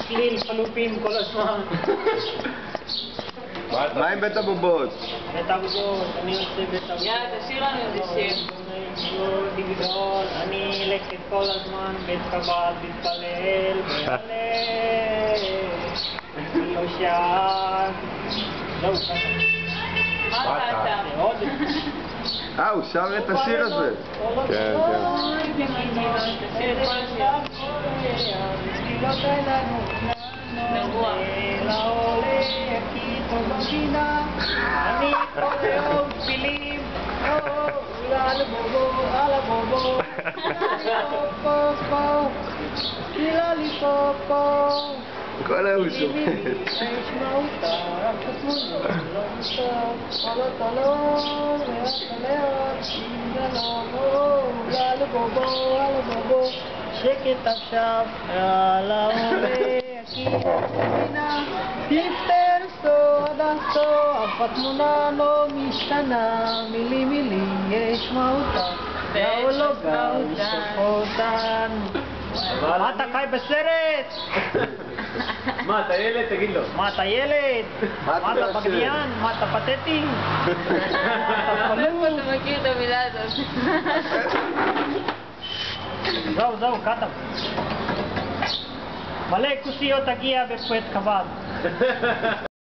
צליל חלופים כל הזמן. מה עם בית הבובות? בית הבובות, אני עושה בית הבובות. יאללה, תשאיר לנו איזה שיר. לגדול, אני אלכת כל הזמן, בית קבל, להתפלל, והלל. לא שעה. זהו, ככה. מה אתה? עוד. הוא שר את השיר הזה. כן, תשאיר את כל השיר. נגוע. אני כל היום תפילים, על הבובו, על הבובו, תפילה לי פה, כל היום שומעת. ישמע אותה, רק תתמודו, לא מוסף, על התלון, על הבובו, שקט עכשיו, על העולה, כי התמונה, תפתרסו עד הסוף, אף התמונה לא משתנה, מילי, יש מהותה, לא לא גם שפותן. מה אתה חי בסרט? מה, אתה ילד? תגיד לו. מה אתה ילד? מה אתה בגניין? מה אתה פתטי? מאיפה אתה מכיר את המילה הזאת? זהו, קטע. מלא כוסיות הגיע בפואט קבל.